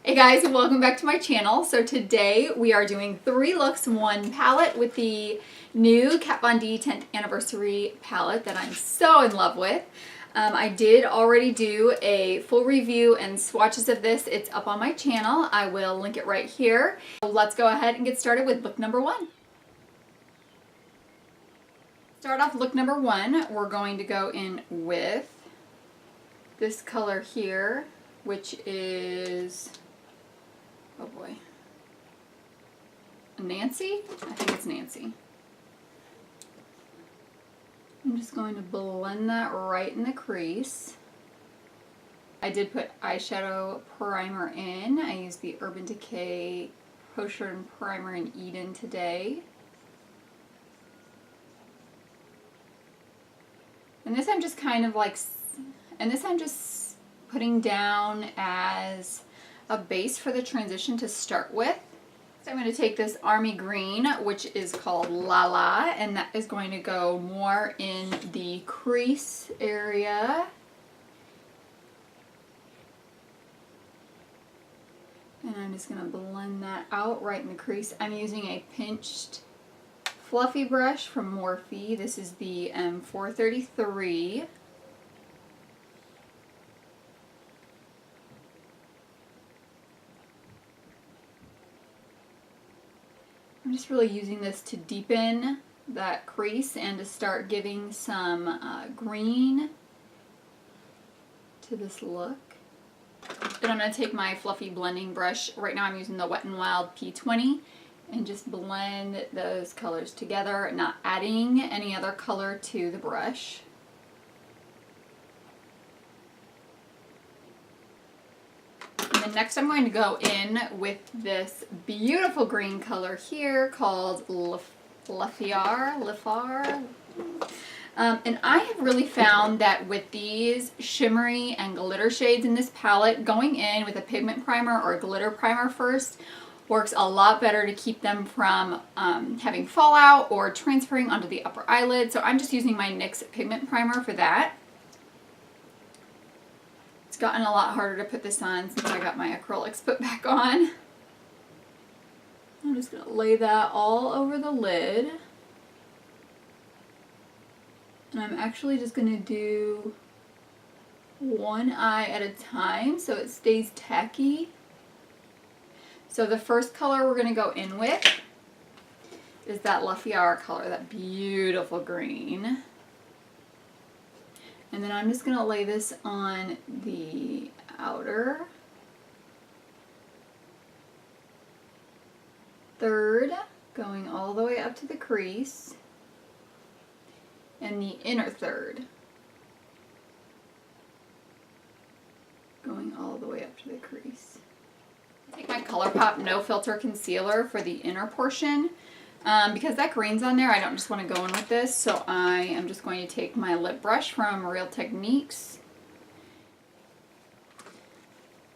Hey guys, welcome back to my channel. So today we are doing 3 looks, 1 palette with the new Kat Von D 10th anniversary palette that I'm so in love with. I did already do a full review and swatches of this. It's up on my channel. I will link it right here. So let's go ahead and get started with look number 1. Start off look number 1. We're going to go in with this color here, which is, oh boy, Nancy? I think it's Nancy. I'm just going to blend that right in the crease. I did put eyeshadow primer in. I used the Urban Decay Potion Primer in Eden today. And this I'm just kind of like, I'm just putting down as a base for the transition to start with. So I'm going to take this Army Green, which is called La La, and that is going to go more in the crease area. And I'm just going to blend that out right in the crease. I'm using a pinched fluffy brush from Morphe. This is the M433. I'm just really using this to deepen that crease and to start giving some green to this look. Then I'm going to take my fluffy blending brush. Right now I'm using the Wet n Wild P20 and just blend those colors together, not adding any other color to the brush. And then next I'm going to go in with this beautiful green color here called Lefar. And I have really found that with these shimmery and glitter shades in this palette, going in with a pigment primer or a glitter primer first works a lot better to keep them from having fallout or transferring onto the upper eyelid. So I'm just using my NYX pigment primer for that. It's gotten a lot harder to put this on since I got my acrylics put back on. I'm just going to lay that all over the lid. And I'm actually just going to do one eye at a time so it stays tacky. So the first color we're going to go in with is that La Fiara color, that beautiful green. And then I'm just going to lay this on the outer third, going all the way up to the crease, and the inner third, going all the way up to the crease. Take my ColourPop No Filter Concealer for the inner portion. Because that green's on there, I don't just want to go in with this, so I am just going to take my lip brush from Real Techniques.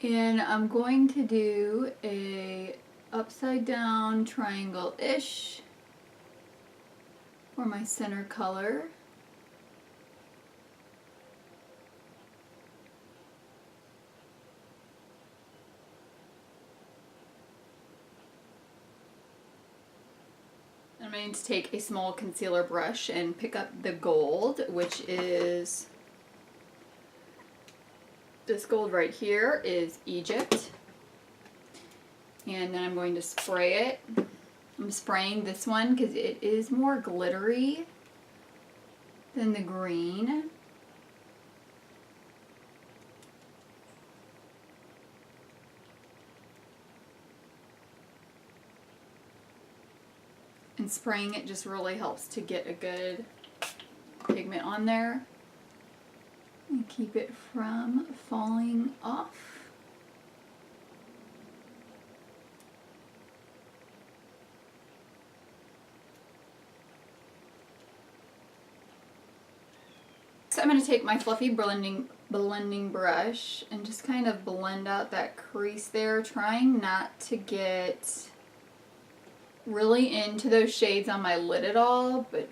And I'm going to do a upside down triangle-ish for my center color. I'm going to take a small concealer brush and pick up the gold, which is this gold right here is Egypt. And then I'm going to spray it. I'm spraying this one because it is more glittery than the green. And spraying it just really helps to get a good pigment on there and keep it from falling off. So I'm going to take my fluffy blending brush and just kind of blend out that crease there, trying not to get really into those shades on my lid at all, but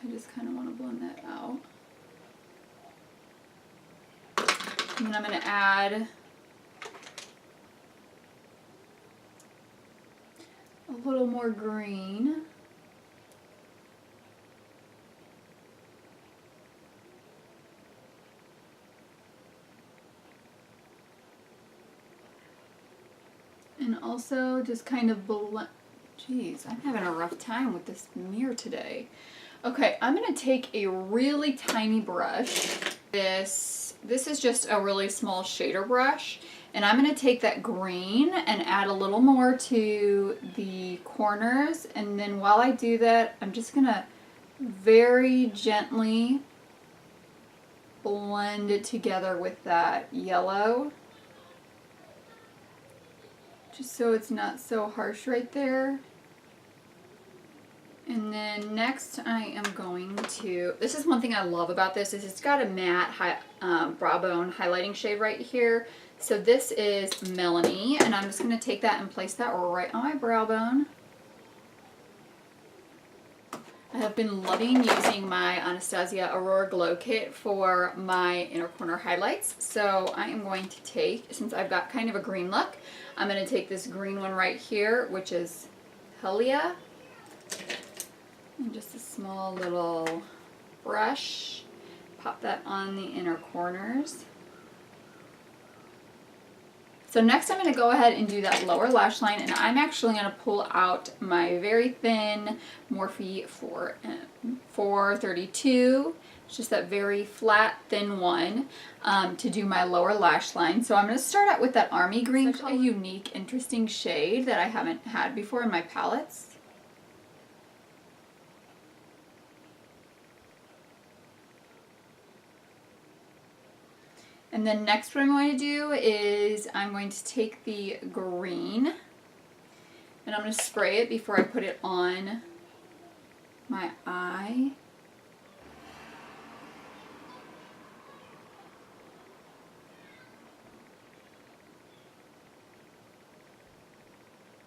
I just kind of want to blend that out. And then I'm going to add a little more green. And also just kind of blend. Jeez, I'm having a rough time with this mirror today. Okay, I'm going to take a really tiny brush. This is just a really small shader brush. And I'm going to take that green and add a little more to the corners. And then while I do that, I'm just going to very gently blend it together with that yellow. Just so it's not so harsh right there. And then next I am going to, this is one thing I love about this, is it's got a matte brow bone highlighting shade right here. So this is Melanie, and I'm just going to take that and place that right on my brow bone. I have been loving using my Anastasia Aurora Glow Kit for my inner corner highlights. So I am going to take, since I've got kind of a green look, I'm going to take this green one right here, which is Helia. And just a small little brush. Pop that on the inner corners. So next I'm going to go ahead and do that lower lash line, and I'm actually going to pull out my very thin Morphe 432. It's just that very flat, thin one to do my lower lash line. So I'm going to start out with that army green, a unique, interesting shade that I haven't had before in my palettes. And then next what I'm going to do is I'm going to take the green and I'm going to spray it before I put it on my eye.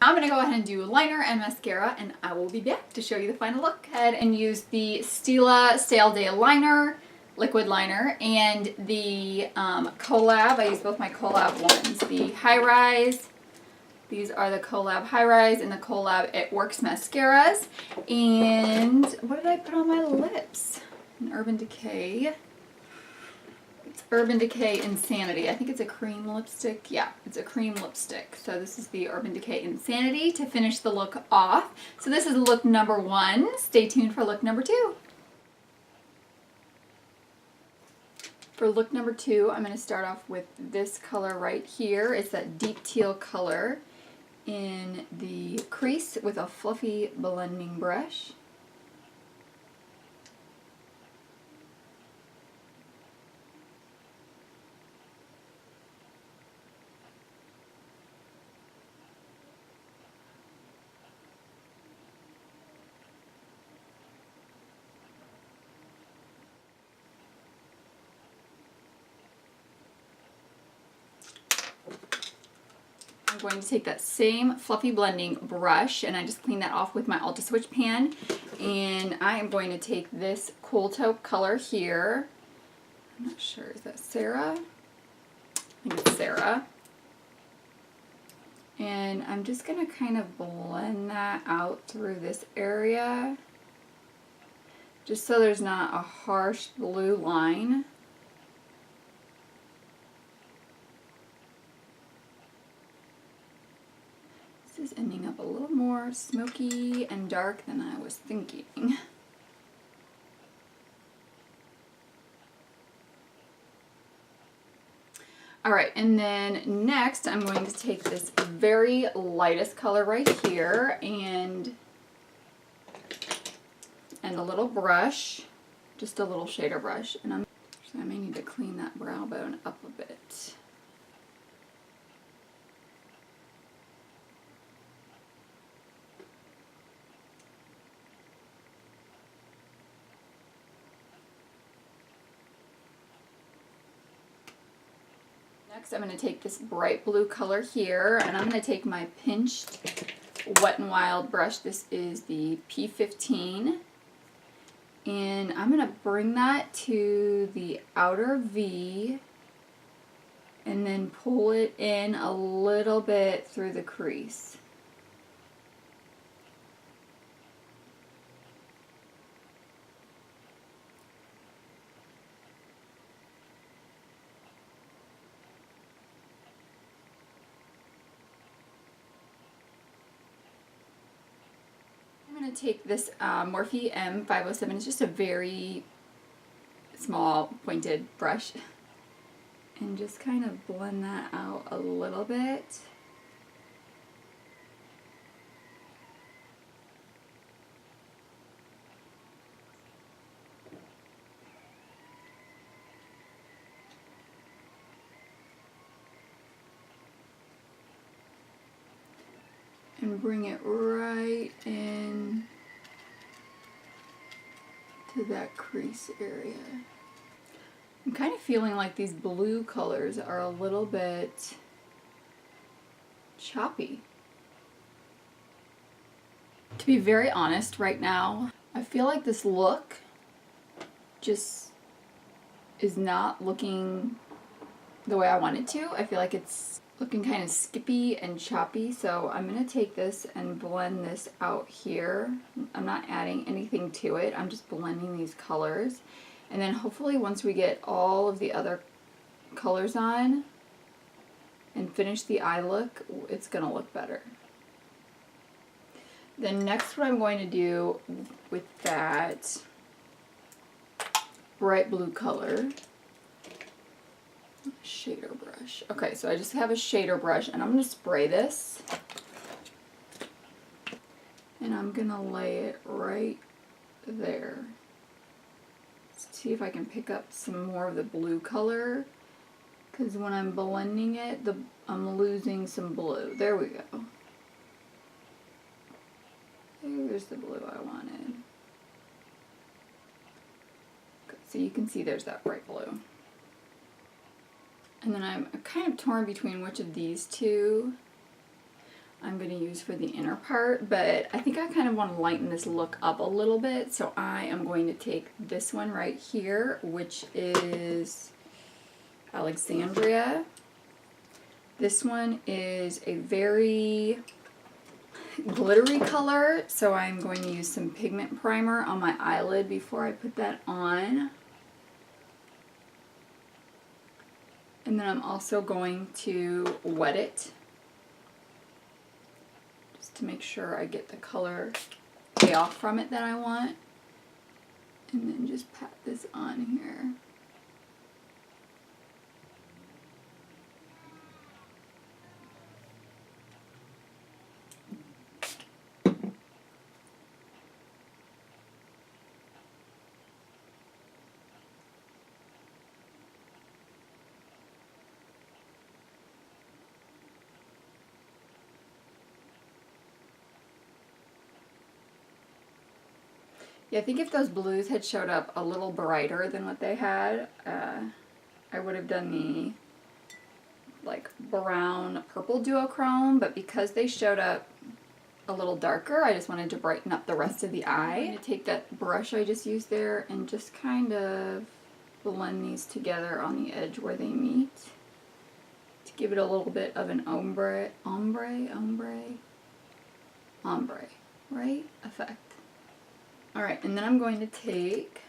I'm going to go ahead and do liner and mascara, and I will be back to show you the final look. Go ahead and use the Stila Stale Day liner, liquid liner, and the Collab. I use both my Collab ones. The High Rise. These are the Collab High Rise and the Collab It Works mascaras. And what did I put on my lips? An Urban Decay. It's Urban Decay Insanity. I think it's a cream lipstick. Yeah, it's a cream lipstick. So this is the Urban Decay Insanity to finish the look off. So this is look number 1. Stay tuned for look number 2. For look number 2, I'm going to start off with this color right here. It's that deep teal color in the crease with a fluffy blending brush. I'm going to take that same fluffy blending brush and I just clean that off with my Ulta Switch pan, and I am going to take this cool taupe color here. I'm not sure, is that Sarah? I think it's Sarah. And I'm just going to kind of blend that out through this area just so there's not a harsh blue line. This is ending up a little more smoky and dark than I was thinking. Alright, and then next I'm going to take this very lightest color right here and a little brush, just a little shader brush, and I may need to clean that brow bone up a bit. Next I'm going to take this bright blue color here and I'm going to take my pinched Wet n Wild brush. This is the P15, and I'm going to bring that to the outer V and then pull it in a little bit through the crease. to take this Morphe M507. It's just a very small pointed brush and just kind of blend that out a little bit. And bring it right in to that crease area. I'm kind of feeling like these blue colors are a little bit choppy. To be very honest right now, I feel like this look just is not looking the way I want it to. I feel like it's looking kind of skippy and choppy, so I'm going to take this and blend this out here. I'm not adding anything to it, I'm just blending these colors. And then hopefully once we get all of the other colors on and finish the eye look, it's going to look better. Then next what I'm going to do with that bright blue color, shader brush. Okay, so I just have a shader brush and I'm going to spray this. And I'm going to lay it right there. Let's see if I can pick up some more of the blue color, because when I'm blending it, I'm losing some blue. There we go. There's the blue I wanted. Good. So you can see there's that bright blue. And then I'm kind of torn between which of these two I'm going to use for the inner part, but I think I kind of want to lighten this look up a little bit, so I am going to take this one right here, which is Alexandria. This one is a very glittery color, so I'm going to use some pigment primer on my eyelid before I put that on. And then I'm also going to wet it just to make sure I get the color payoff from it that I want. And then just pat this on here. Yeah, I think if those blues had showed up a little brighter than what they had, I would have done the like brown purple duochrome, but because they showed up a little darker, I just wanted to brighten up the rest of the eye. I'm going to take that brush I just used there and just kind of blend these together on the edge where they meet to give it a little bit of an ombre, right? Effect. Alright, and then I'm going to take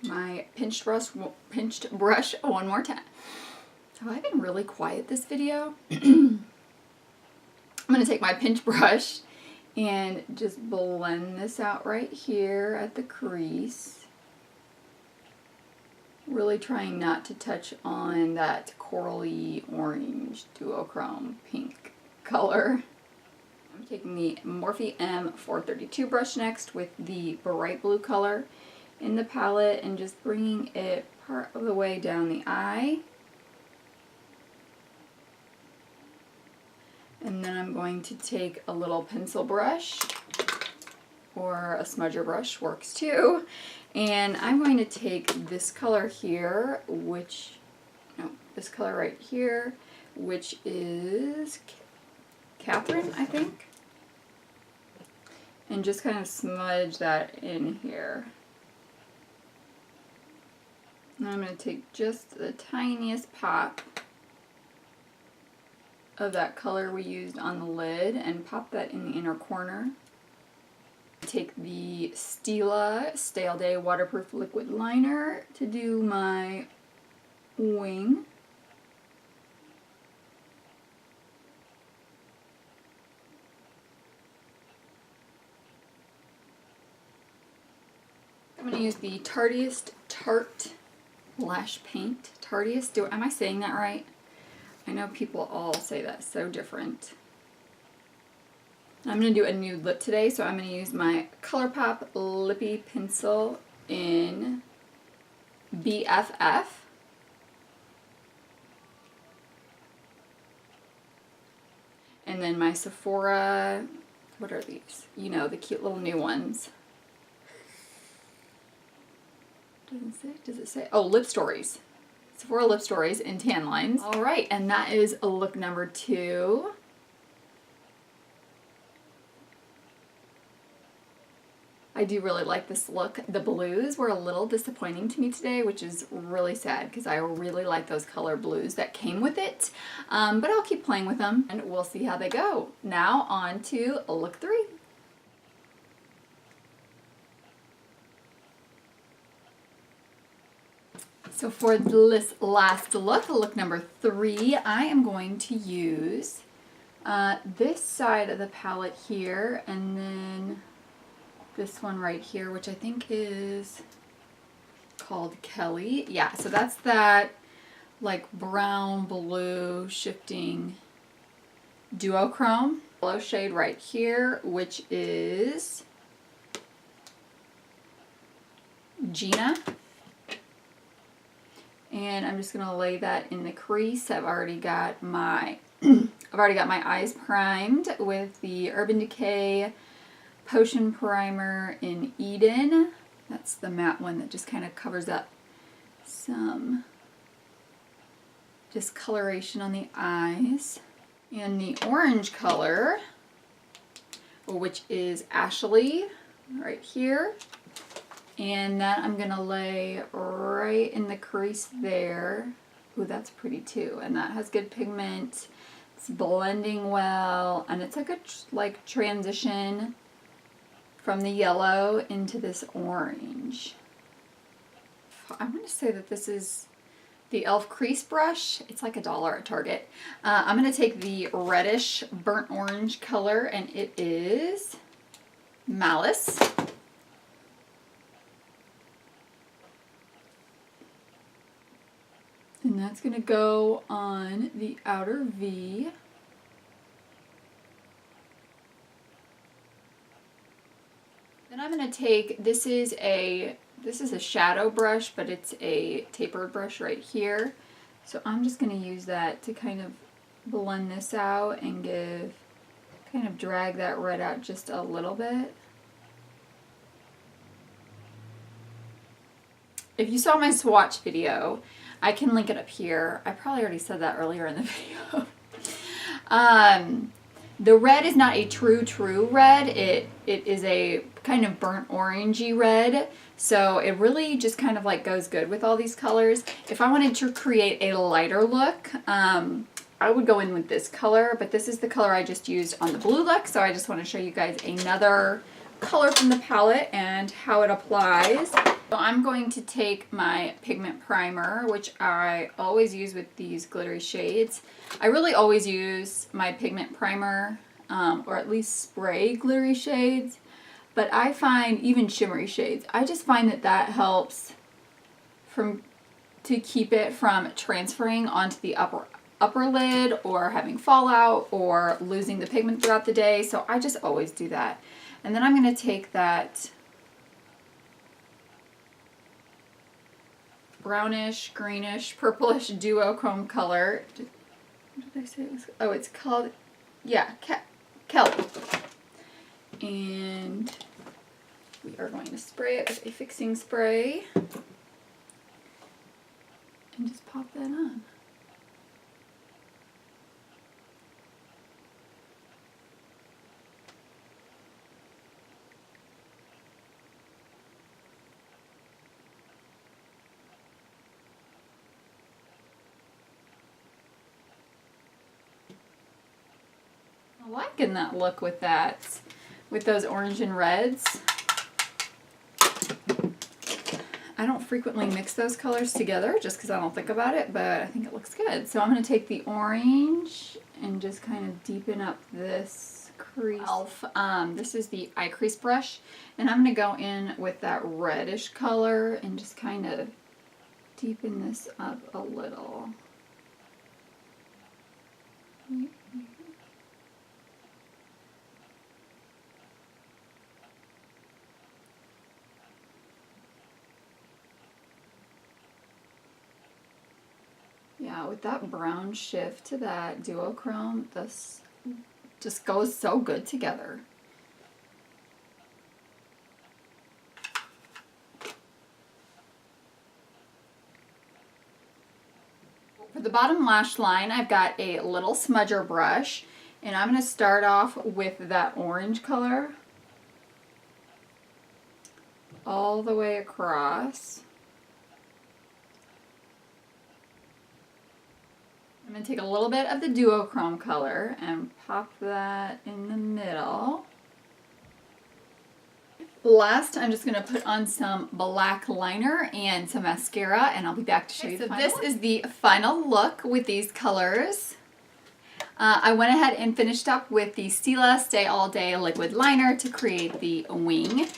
my pinched brush one more time. Have I been really quiet this video? I'm going to take my pinch brush and just blend this out right here at the crease. Really trying not to touch on that corally orange duochrome pink color. I'm taking the Morphe M432 brush next with the bright blue color in the palette and just bringing it part of the way down the eye. And then I'm going to take a little pencil brush, or a smudger brush works too, and I'm going to take this color here, this color right here, which is Catherine, I think, and just kind of smudge that in here. And I'm going to take just the tiniest pop of that color we used on the lid and pop that in the inner corner. Take the Stila Stale Day Waterproof Liquid Liner to do my wing. going to use the Tarte Lash Paint. Tarteist, am I saying that right? I know people all say that so different. I'm going to do a nude lip today, so I'm going to use my ColourPop Lippy Pencil in BFF. And then my Sephora, what are these? You know, the cute little new ones. Does it say? Oh, Lip Stories. Sephora Lip Stories in Tan Lines. All right, and that is look number 2. I do really like this look. The blues were a little disappointing to me today, which is really sad because I really like those color blues that came with it. But I'll keep playing with them and we'll see how they go. Now on to look 3. So for this last look number 3, I am going to use this side of the palette here and then this one right here, which I think is called Kelly. Yeah, so that's that like brown blue shifting duochrome. Yellow shade right here, which is Gina. And I'm just gonna lay that in the crease. I've already got my eyes primed with the Urban Decay Potion Primer in Eden. That's the matte one that just kind of covers up some discoloration on the eyes. And the orange color, which is Ashley, right here. And that I'm going to lay right in the crease there. Ooh, that's pretty too. And that has good pigment. It's blending well. And it's a good like transition from the yellow into this orange. I'm going to say that this is the e.l.f. crease brush. It's like $1 at Target. I'm going to take the reddish burnt orange color and it is Malice. And that's going to go on the outer V. Then I'm going to take, this is a shadow brush, but it's a tapered brush right here. So I'm just going to use that to kind of blend this out and kind of drag that red out just a little bit. If you saw my swatch video, I can link it up here. I probably already said that earlier in the video. The red is not a true red. It is a kind of burnt orangey red. So it really just kind of like goes good with all these colors. If I wanted to create a lighter look, I would go in with this color, but this is the color I just used on the blue look. So I just want to show you guys another color from the palette and how it applies. So I'm going to take my pigment primer, which I always use with these glittery shades. I really always use my pigment primer, or at least spray glittery shades, but I find even shimmery shades, I just find that helps to keep it from transferring onto the upper lid or having fallout or losing the pigment throughout the day. So I just always do that. And then I'm going to take that brownish, greenish, purplish duochrome color. What did I say it was? Oh, it's called, yeah, Kelly. And we are going to spray it with a fixing spray. And just pop that on. Liking that look with those orange and reds. I don't frequently mix those colors together just because I don't think about it, but I think it looks good. So I'm going to take the orange and just kind of deepen up this crease. This is the eye crease brush, and I'm going to go in with that reddish color and just kind of deepen this up a little. Yeah, with that brown shift to that duochrome, this just goes so good together. For the bottom lash line, I've got a little smudger brush, and I'm going to start off with that orange color all the way across. I'm going to take a little bit of the duochrome color and pop that in the middle. Last, I'm just going to put on some black liner and some mascara, and I'll be back to show you the final look. So this is the final look with these colors. I went ahead and finished up with the Stila Stay All Day liquid liner to create the wing.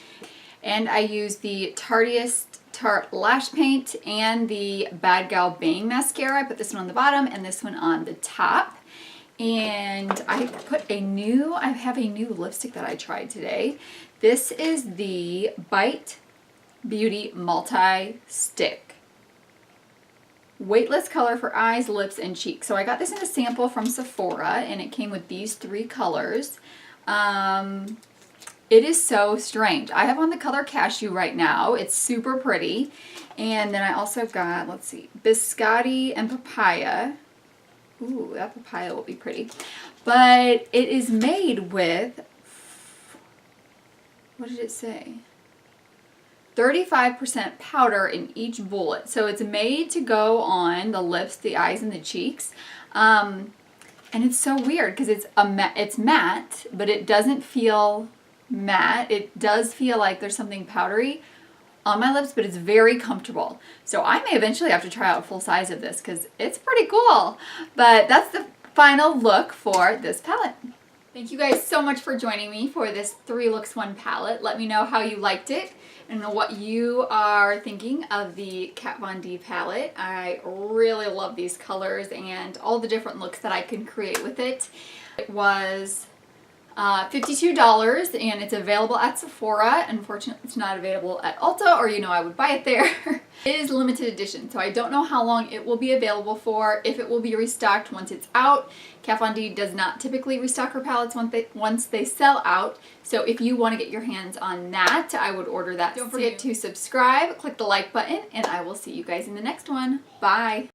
And I used the Tarteist Tarte Lash Paint and the Bad Gal Bang Mascara. I put this one on the bottom and this one on the top. And I have a new lipstick that I tried today. This is the Bite Beauty Multi-Stick. Weightless color for eyes, lips, and cheeks. So I got this in a sample from Sephora, and it came with these 3 colors. It is so strange. I have on the color Cashew right now. It's super pretty. And then I also got, let's see, Biscotti and Papaya. Ooh, that papaya will be pretty. But it is made with, what did it say? 35% powder in each bullet. So it's made to go on the lips, the eyes, and the cheeks. And it's so weird because it's matte, but it doesn't feel matte. It does feel like there's something powdery on my lips, but it's very comfortable. So I may eventually have to try out a full size of this because it's pretty cool. But that's the final look for this palette. Thank you guys so much for joining me for this 3 Looks 1 palette. Let me know how you liked it and what you are thinking of the Kat Von D palette. I really love these colors and all the different looks that I can create with it. It was $52 and it's available at Sephora. Unfortunately, it's not available at Ulta, or I would buy it there. It is limited edition, so I don't know how long it will be available for, if it will be restocked once it's out. Kat Von D does not typically restock her palettes once they sell out, so if you want to get your hands on that, I would order that. Don't forget to subscribe, click the like button, and I will see you guys in the next one. Bye!